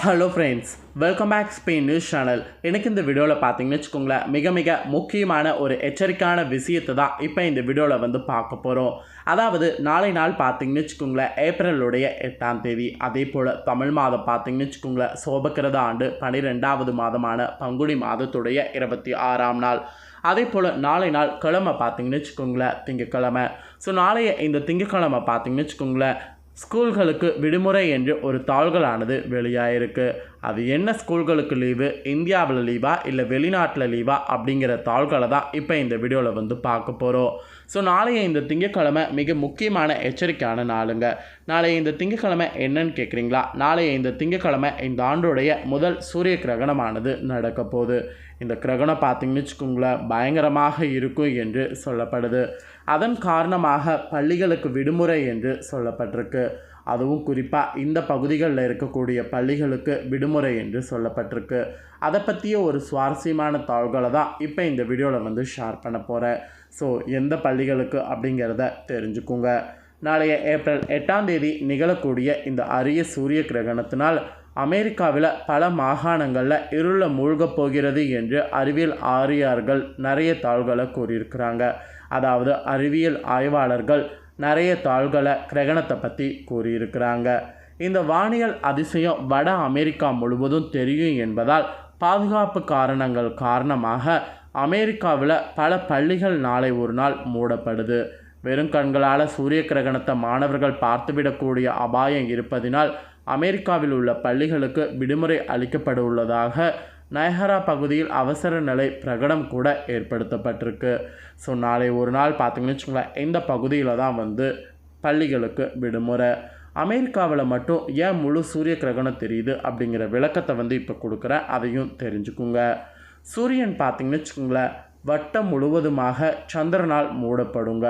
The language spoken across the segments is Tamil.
Hello friends, welcome back Spain news channel. எனக்கு இந்த வீடியோவில் பார்த்தீங்கன்னு வச்சுக்கோங்களேன், மிக முக்கியமான ஒரு எச்சரிக்கையான விஷயத்தை தான் இப்போ இந்த வீடியோவில் பார்க்க போகிறோம். அதாவது நாளை நாள் பார்த்தீங்கன்னு வச்சுக்கோங்களேன், ஏப்ரலுடைய 8ஆம் தேதி. அதே போல் தமிழ் மாதம் பார்த்தீங்கன்னு வச்சுக்கோங்களேன், சோபக்கிரத ஆண்டு 12வது மாதமான பங்குனி மாதத்துடைய 26ஆம் நாள். அதே போல் நாளை நாள் கிழமை பார்த்தீங்கன்னு வச்சுக்கோங்களேன், திங்கக்கிழமை. ஸோ நாளைய இந்த திங்கக்கிழமை பார்த்தீங்கன்னு வச்சுக்கோங்களேன், ஸ்கூல்களுக்கு விடுமுறை என்று ஒரு தாள்களானது வெளியாயிருக்கு. அது என்ன ஸ்கூல்களுக்கு லீவு, இந்தியாவில் லீவா இல்லை வெளிநாட்டில் லீவா அப்படிங்கிற தாள்களை தான் இப்போ இந்த வீடியோவில் பார்க்க போகிறோம். ஸோ நாளைய இந்த திங்கக்கிழமை மிக முக்கியமான எச்சரிக்கையான நாளுங்க. நாளைய இந்த திங்கக்கிழமை என்னன்னு கேட்குறீங்களா? நாளைய இந்த திங்கக்கிழமை இந்த ஆண்டுடைய முதல் சூரிய கிரகணமானது நடக்க போகுது. இந்த கிரகணம் பார்த்தீங்கன்னு வச்சுக்கோங்களேன், பயங்கரமாக இருக்கும் என்று சொல்லப்படுது. அதன் காரணமாக பள்ளிகளுக்கு விடுமுறை என்று சொல்லப்பட்டிருக்கு. அதுவும் குறிப்பாக இந்த பகுதிகளில் இருக்கக்கூடிய பள்ளிகளுக்கு விடுமுறை என்று சொல்லப்பட்டிருக்கு. அதை பற்றிய ஒரு சுவாரஸ்யமான தாள்களை தான் இப்போ இந்த வீடியோவில் ஷேர் பண்ண போகிறேன். ஸோ எந்த பள்ளிகளுக்கு அப்படிங்கிறத தெரிஞ்சுக்குங்க. நாளைய ஏப்ரல் 8ஆம் தேதி நிகழக்கூடிய இந்த அரிய சூரிய கிரகணத்தினால் அமெரிக்காவில் பல மாகாணங்களில் இருளில் மூழ்கப் போகிறது என்று அறிவியல் ஆய்வாளர்கள் நிறைய தாள்களை கூறியிருக்கிறாங்க. அதாவது அறிவியல் ஆய்வாளர்கள் நிறைய தாள்களை கிரகணத்தை பற்றி கூறியிருக்கிறாங்க. இந்த வானியல் அதிசயம் வட அமெரிக்கா முழுவதும் தெரியும் என்பதால் பாதுகாப்பு காரணங்கள் காரணமாக அமெரிக்காவில் பல பள்ளிகள் நாளை ஒரு நாள் மூடப்படுது. வெறும் கண்களால் சூரிய கிரகணத்தை மாணவர்கள் பார்த்துவிடக்கூடிய அபாயம் இருப்பதினால் அமெரிக்காவில் உள்ள பள்ளிகளுக்கு விடுமுறை அளிக்கப்பட உள்ளதாக நயகரா பகுதியில் அவசர நிலை பிரகடனம் கூட ஏற்படுத்தப்பட்டிருக்கு. ஸோ நாளை ஒரு நாள் பார்த்திங்கன்னு வச்சுக்கோங்களேன், இந்த பகுதியில் தான் பள்ளிகளுக்கு விடுமுறை. அமெரிக்காவில் மட்டும் ஏன் முழு சூரிய கிரகணம் தெரியுது அப்படிங்கிற விளக்கத்தை இப்போ கொடுக்குறேன், அதையும் தெரிஞ்சுக்குங்க. சூரியன் பார்த்திங்கன்னு வச்சுக்கோங்களேன், வட்டம் முழுவதுமாக சந்திரனால் மூடப்படுங்க.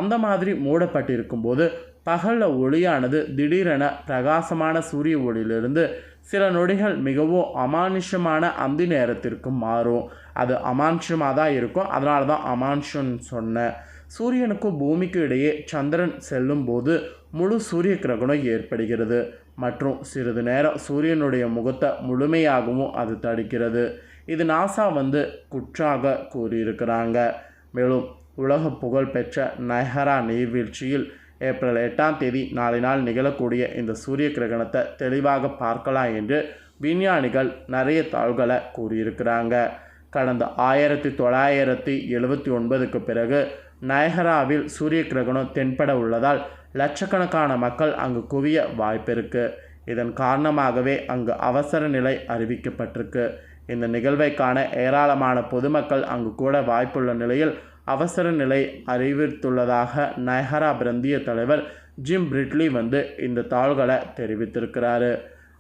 அந்த மாதிரி மூடப்பட்டிருக்கும்போது பகலில் ஒளியானது திடீரென பிரகாசமான சூரிய ஒளியிலிருந்து சில நொடிகள் மிகவும் அமானுஷமான அந்தி நேரத்திற்கு மாறும். அது அமானுஷமாக தான் இருக்கும், அதனால தான் அமானுஷன்னு சொன்னேன். சூரியனுக்கும் பூமிக்கும் இடையே சந்திரன் செல்லும் போது முழு சூரிய கிரகணம் ஏற்படுகிறது மற்றும் சிறிது நேரம் சூரியனுடைய முகத்தை முழுமையாகவும் அது தடுக்கிறது. இது நாசா குற்றாக கூறியிருக்கிறாங்க. மேலும் உலக புகழ்பெற்ற நயகரா நீர்வீழ்ச்சியில் ஏப்ரல் 8ஆம் தேதி நாளை நாள் நிகழக்கூடிய இந்த சூரிய கிரகணத்தை தெளிவாக பார்க்கலாம் என்று விஞ்ஞானிகள் நிறைய தாள்களை கூறியிருக்கிறாங்க. கடந்த 1979க்கு பிறகு நயகராவில் சூரிய கிரகணம் தென்பட உள்ளதால் லட்சக்கணக்கான மக்கள் அங்கு குவிய வாய்ப்பிருக்கு. இதன் காரணமாகவே அங்கு அவசர நிலை அறிவிக்கப்பட்டிருக்கு. இந்த நிகழ்வை காண ஏராளமான பொதுமக்கள் அங்கு கூட வாய்ப்புள்ள நிலையில் அவசர நிலை அறிவித்துள்ளதாக நயகரா பிராந்திய தலைவர் ஜிம் பிரிட்லி இந்த தாள்களை தெரிவித்திருக்கிறாரு.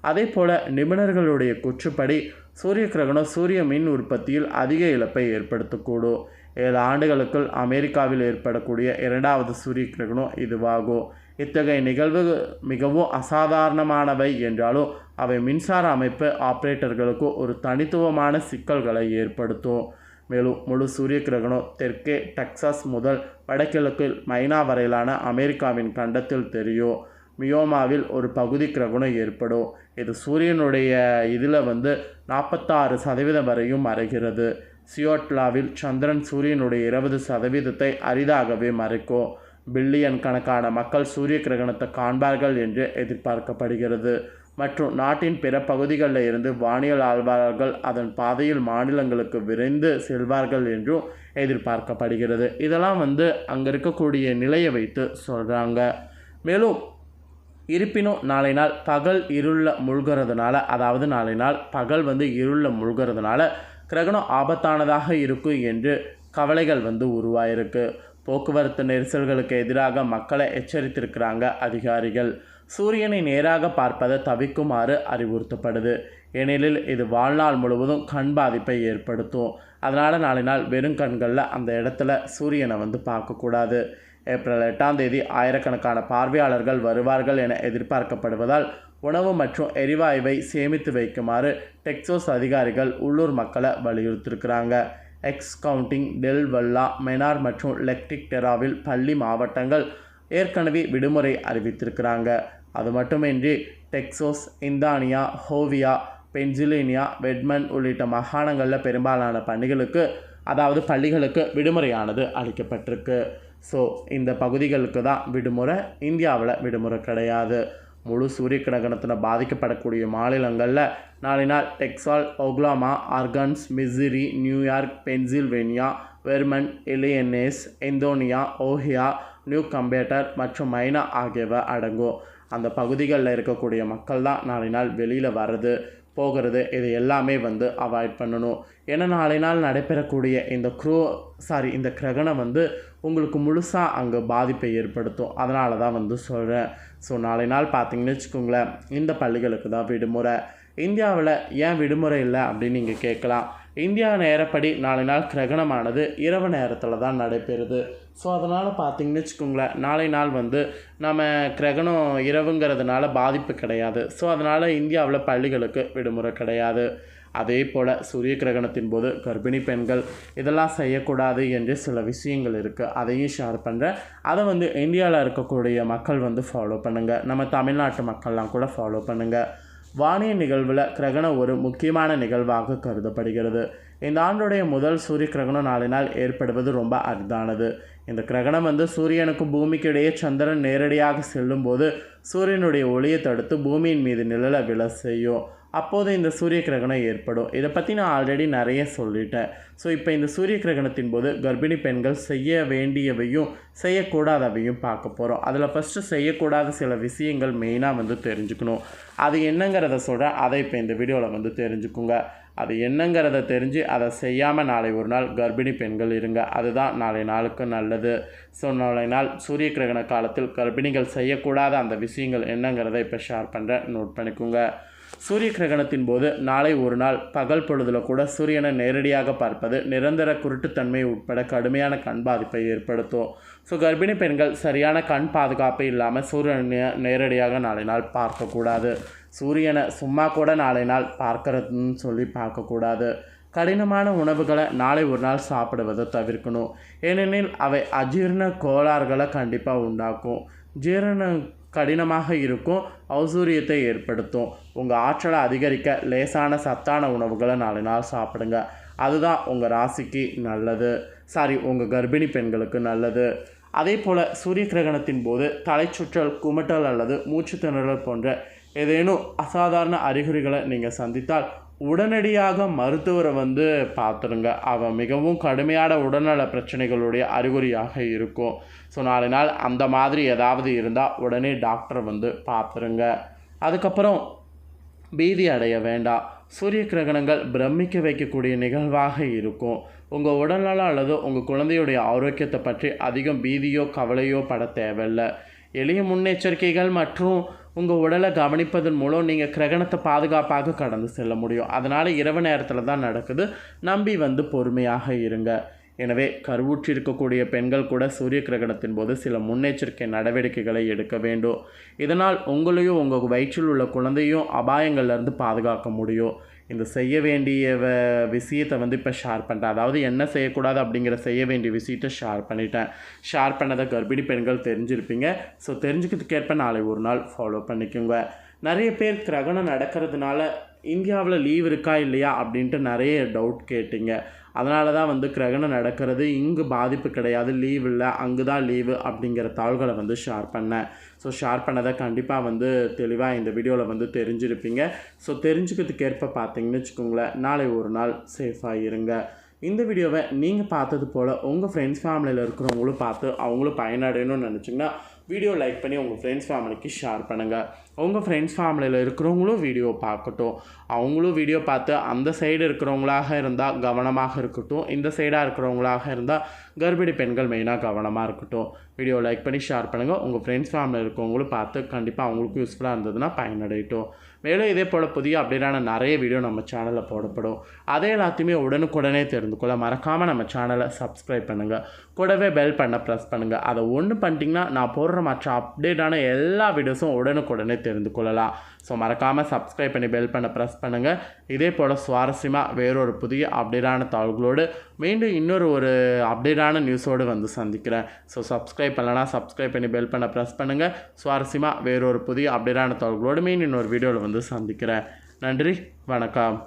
அதே போல் நிபுணர்களுடைய கூற்றுப்படி சூரிய கிரகணம் சூரிய மின் உற்பத்தியில் அதிக இழப்பை ஏற்படுத்தக்கூடும். 7 ஆண்டுகளுக்குள் அமெரிக்காவில் ஏற்படக்கூடிய 2வது சூரிய கிரகணம் இதுவாகும். இத்தகைய நிகழ்வு மிகவும் அசாதாரணமானவை என்றாலும் அவை மின்சார அமைப்பு ஆப்ரேட்டர்களுக்கு ஒரு தனித்துவமான சிக்கல்களை ஏற்படுத்தும். மேலும் முழு சூரிய கிரகணம் தெற்கே டெக்சாஸ் முதல் வடகிழக்கு மைனா வரையிலான அமெரிக்காவின் கண்டத்தில் தெரியும். மியோமாவில் ஒரு பகுதி கிரகணம் ஏற்படும். இது சூரியனுடைய இதில் 46% வரையும் மறைகிறது. சியோட்லாவில் சந்திரன் சூரியனுடைய 20% அரிதாகவே மறைக்கும். பில்லியன் கணக்கான மக்கள் சூரிய கிரகணத்தை காண்பார்கள் என்று எதிர்பார்க்கப்படுகிறது. மற்றும் நாட்டின் பிற பகுதிகளில் இருந்து வானியல் ஆய்வாளர்கள் அதன் பாதையில் மாநிலங்களுக்கு விரைந்து செல்வார்கள் என்றும் எதிர்பார்க்கப்படுகிறது. இதெல்லாம் அங்கே இருக்கக்கூடிய நிலையை வைத்து சொல்கிறாங்க. மேலும் இருப்பினும் நாளை நாள் பகல் இருளில் மூழ்கிறதுனால, அதாவது நாளை நாள் பகல் இருளில் மூழ்கிறதுனால கிரகணம் ஆபத்தானதாக இருக்கும் என்று கவலைகள் உருவாயிருக்கு. போக்குவரத்து நெரிசல்களுக்கு எதிராக மக்களை எச்சரித்திருக்கிறாங்க அதிகாரிகள். சூரியனை நேராக பார்ப்பதை தவிர்க்குமாறு அறிவுறுத்தப்படுது. ஏனெனில் இது வாழ்நாள் முழுவதும் கண் பாதிப்பை ஏற்படுத்தும். அதனால் நாளை நாள் வெறும் கண்களில் அந்த இடத்துல சூரியனை பார்க்கக்கூடாது. ஏப்ரல் 8ஆம் தேதி ஆயிரக்கணக்கான பார்வையாளர்கள் வருவார்கள் என எதிர்பார்க்கப்படுவதால் உணவு மற்றும் எரிவாயுவை சேமித்து வைக்குமாறு டெக்சாஸ் அதிகாரிகள் உள்ளூர் மக்களை வலியுறுத்தியிருக்கிறாங்க. எக்ஸ் கவுண்டிங், டெல் வெல்லா, மெனார் மற்றும் லெக்டிக் டெராவில் பள்ளி மாவட்டங்கள் ஏற்கனவே விடுமுறை அறிவித்திருக்கிறாங்க. அது மட்டுமின்றி டெக்சாஸ், இந்தானியா, ஹோவியா, பென்சில்வேனியா, வெட்மண்ட் உள்ளிட்ட மாகாணங்களில் பெரும்பாலான பள்ளிகளுக்கு விடுமுறையானது அளிக்கப்பட்டிருக்கு. ஸோ இந்த பகுதிகளுக்கு தான் விடுமுறை, இந்தியாவில் விடுமுறை கிடையாது. முழு சூரிய கிரகணத்தில் பாதிக்கப்படக்கூடிய மாநிலங்களில் நாளை நாள் Texas, Oklahoma, Arkansas, Missouri, New York, Pennsylvania, Vermont, Illinois, Indiana, Ohio, New கம்பேட்டர் மற்றும் மைனா ஆகியவை அடங்கும். அந்த பகுதிகளில் இருக்கக்கூடிய மக்கள் தான் நாளை நாள் வெளியில் வர்றது போகிறது இது எல்லாமே அவாய்ட் பண்ணணும். ஏன்னா நாளை நாள் நடைபெறக்கூடிய இந்த கிரகணம் உங்களுக்கு முழுசாக அங்கே பாதிப்பை ஏற்படுத்தும். அதனால தான் சொல்கிறேன். ஸோ நாளை நாள் பார்த்தீங்கன்னு வச்சுக்கோங்களேன், இந்த பள்ளிகளுக்கு தான் விடுமுறை. இந்தியாவில் ஏன் விடுமுறை இல்லை அப்படின்னு நீங்கள் கேட்கலாம். இந்தியா நேரப்படி நாளை நாள் கிரகணமானது இரவு நேரத்தில் தான் நடைபெறுது. ஸோ அதனால் பார்த்தீங்கன்னு வச்சுக்கோங்களேன், நாளை நாள் நம்ம கிரகணம் இரவுங்கிறதுனால பாதிப்பு கிடையாது. ஸோ அதனால் இந்தியாவில் பள்ளிகளுக்கு விடுமுறை கிடையாது. அதே போல் சூரிய கிரகணத்தின் போது கர்ப்பிணி பெண்கள் இதெல்லாம் செய்யக்கூடாது என்று சில விஷயங்கள் இருக்குது. அதையும் ஷேர் பண்ணுறேன். அதை இந்தியாவில் இருக்கக்கூடிய மக்கள் ஃபாலோ பண்ணுங்கள். நம்ம தமிழ்நாட்டு மக்கள்லாம் கூட ஃபாலோ பண்ணுங்கள். வானிய நிகழ்வில் கிரகணம் ஒரு முக்கியமான நிகழ்வாக கருதப்படுகிறது. இந்த ஆண்டுடைய முதல் சூரிய கிரகணம் நாளை நாள் ஏற்படுவது ரொம்ப அரிதானது. இந்த கிரகணம் சூரியனுக்கும் பூமிக்கு இடையே சந்திரன் நேரடியாக செல்லும் போது சூரியனுடைய ஒளியை தடுத்து பூமியின் மீது நிழலை விழ செய்யும். அப்போது இந்த சூரிய கிரகணம் ஏற்படும். இதை பற்றி நான் ஆல்ரெடி நிறைய சொல்லிட்டேன். ஸோ இப்போ இந்த சூரிய கிரகணத்தின் போது கர்ப்பிணி பெண்கள் செய்ய வேண்டியவையும் செய்யக்கூடாதவையும் பார்க்க போகிறோம். அதில் ஃபஸ்ட்டு செய்யக்கூடாத சில விஷயங்கள் மெயினாக தெரிஞ்சுக்கணும். அது என்னங்கிறத சொல்கிறேன். அதை இப்போ இந்த வீடியோவில் தெரிஞ்சுக்குங்க. அது என்னங்கிறத தெரிஞ்சு அதை செய்யாமல் நாளை ஒரு நாள் கர்ப்பிணி பெண்கள் இருங்க. அதுதான் நாளை நாளுக்கு நல்லது. ஸோ நாளை நாள் சூரிய கிரகண காலத்தில் கர்ப்பிணிகள் செய்யக்கூடாத அந்த விஷயங்கள் என்னங்கிறத இப்போ ஷேர் பண்ணுறேன், நோட் பண்ணிக்கோங்க. சூரிய கிரகணத்தின் போது நாளை ஒரு நாள் பகல் பொழுதில் கூட சூரியனை நேரடியாக பார்ப்பது நிரந்தர குருட்டுத்தன்மை உட்பட கடுமையான கண் பாதிப்பை ஏற்படுத்தும். ஸோ கர்ப்பிணி பெண்கள் சரியான கண் பாதுகாப்பு இல்லாமல் சூரியனை நேரடியாக நாளை நாள் பார்க்கக்கூடாது. சூரியனை சும்மா கூட நாளை நாள் பார்க்கறதுன்னு சொல்லி பார்க்கக்கூடாது. கடினமான உணவுகளை நாளை ஒரு நாள் சாப்பிடுவதை தவிர்க்கணும். ஏனெனில் அவை அஜீரண கோளாறுகளை கண்டிப்பாக உண்டாக்கும். ஜீரணம் கடினமாக இருக்கும், ஔசூரியத்தை ஏற்படுத்தும். உங்கள் ஆற்றலை அதிகரிக்க லேசான சத்தான உணவுகளை நாளை நாள் சாப்பிடுங்க. அதுதான் உங்கள் ராசிக்கு நல்லது. உங்கள் கர்ப்பிணி பெண்களுக்கு நல்லது. அதே போல் சூரிய கிரகணத்தின் போது தலைச்சுற்றல், குமட்டல் அல்லது மூச்சு திணறல் போன்ற ஏதேனும் அசாதாரண அறிகுறிகளை நீங்கள் சந்தித்தால் உடனடியாக மருத்துவரை பார்த்துருங்க. அவன் மிகவும் கடுமையான உடல்நல பிரச்சனைகளுடைய அறிகுறியாக இருக்கும். ஸோ நாளை நாள் அந்த மாதிரி ஏதாவது இருந்தால் உடனே டாக்டரை பார்த்துருங்க. அதுக்கப்புறம் பீதி அடைய வேண்டாம். சூரிய கிரகணங்கள் பிரமிக்க வைக்கக்கூடிய நிகழ்வாக இருக்கும். உங்கள் உடல்நலம் அல்லது உங்கள் குழந்தையுடைய ஆரோக்கியத்தை பற்றி அதிகம் பீதியோ கவலையோ பட தேவையில்லை. எளிய முன்னெச்சரிக்கைகள் மற்றும் உங்கள் உடலை கவனிப்பதன் மூலம் நீங்கள் கிரகணத்தை பாதுகாப்பாக கடந்து செல்ல முடியும். அதனால் இரவு நேரத்தில் தான் நடக்குது. நம்பி பொறுமையாக இருங்க. எனவே கருவுற்றி இருக்கக்கூடிய பெண்கள் கூட சூரிய கிரகணத்தின் போது சில முன்னெச்சரிக்கை நடவடிக்கைகளை எடுக்க வேண்டும். இதனால் உங்களையும் உங்கள் வயிற்றில் உள்ள குழந்தையும் அபாயங்கள்லேருந்து பாதுகாக்க முடியும். இந்த செய்ய வேண்டிய விஷயத்தை இப்போ ஷேர் பண்ணிட்டேன். அதாவது என்ன செய்யக்கூடாது அப்படிங்கிற செய்ய வேண்டிய விஷயத்தை ஷேர் பண்ணிட்டேன். ஷேர் பண்ணதை கர்ப்பிணி பெண்கள் தெரிஞ்சிருப்பீங்க. ஸோ தெரிஞ்சுக்கிறதுக்கேற்ப நாளை ஒரு நாள் ஃபாலோ பண்ணிக்கோங்க. நிறைய பேர் கிரகணம் நடக்கிறதுனால இந்தியாவில் லீவ் இருக்கா இல்லையா அப்படின்ட்டு நிறைய டவுட் கேட்டிங்க. அதனால தான் கிரகணம் நடக்கிறது, இங்கு பாதிப்பு கிடையாது, லீவ் இல்லை, அங்கு தான் லீவு அப்படிங்கிற தாள்களை ஷேர் பண்ணேன். ஸோ ஷேர் பண்ணதை கண்டிப்பாக தெளிவாக இந்த வீடியோவில் தெரிஞ்சிருப்பீங்க. ஸோ தெரிஞ்சுக்கிறதுக்கு ஏற்ப பார்த்தீங்கன்னு வச்சுக்கோங்களேன், நாளை ஒரு நாள் சேஃபாக இருங்க. இந்த வீடியோவை நீங்கள் பார்த்தது போல் உங்கள் ஃப்ரெண்ட்ஸ் ஃபேமிலியில் இருக்கிறவங்களும் பார்த்து அவங்களும் பயனடையணும்னு நினச்சிங்கன்னா வீடியோ லைக் பண்ணி உங்கள் ஃப்ரெண்ட்ஸ் ஃபேமிலிக்கு ஷேர் பண்ணுங்கள். உங்கள் ஃப்ரெண்ட்ஸ் ஃபேமிலியில் இருக்கிறவங்களும் வீடியோ பார்க்கட்டும். அவங்களும் வீடியோ பார்த்து அந்த சைடு இருக்கிறவங்களாக இருந்தால் கவனமாக இருக்கட்டும், இந்த சைடாக இருக்கிறவங்களாக இருந்தால் கர்ப்பிணி பெண்கள் மெயினாக கவனமாக இருக்கட்டும். வீடியோ லைக் பண்ணி ஷேர் பண்ணுங்கள். உங்கள் ஃப்ரெண்ட்ஸ் ஃபேமிலியில் இருக்கிறவங்களும் பார்த்து கண்டிப்பாக அவங்களுக்கும் யூஸ்ஃபுல்லாக இருந்ததுன்னா பயனடையட்டும். மேலும் இதே போல் புதிய அப்டேட்டான நிறைய வீடியோ நம்ம சேனலில் போடப்படும். அதே எல்லாத்தையுமே உடனுக்குடனே தெரிந்து கொள்ள மறக்காமல் நம்ம சேனலை சப்ஸ்கிரைப் பண்ணுங்கள். கூடவே பெல் பண்ண ப்ரெஸ் பண்ணுங்கள். அதை ஒன்று பண்ணிட்டீங்கன்னா நான் போடுற மற்ற அப்டேட்டான எல்லா வீடியோஸும் உடனுக்குடனே தெரிந்து கொள்ளலாம். ஸோ மறக்காமல் சப்ஸ்கிரைப் பண்ணி பெல் பண்ண ப்ரெஸ் பண்ணுங்கள். இதே போல் சுவாரஸ்யமாக வேறொரு புதிய அப்டேட்டான தகவல்களோடு மீண்டும் இன்னொரு அப்டேட்டான நியூஸோடு வந்து சந்திக்கிறேன். ஸோ சப்ஸ்கிரைப் பண்ணலன்னா சப்ஸ்கிரைப் பண்ணி பெல் பண்ண ப்ரெஸ் பண்ணுங்கள். சுவாரஸ்யமாக வேறொரு புதிய அப்டேட்டான தகவல்களோடு மீண்டும் இன்னொரு வீடியோவில் வந்து சந்திக்கிறேன். நன்றி, வணக்கம்.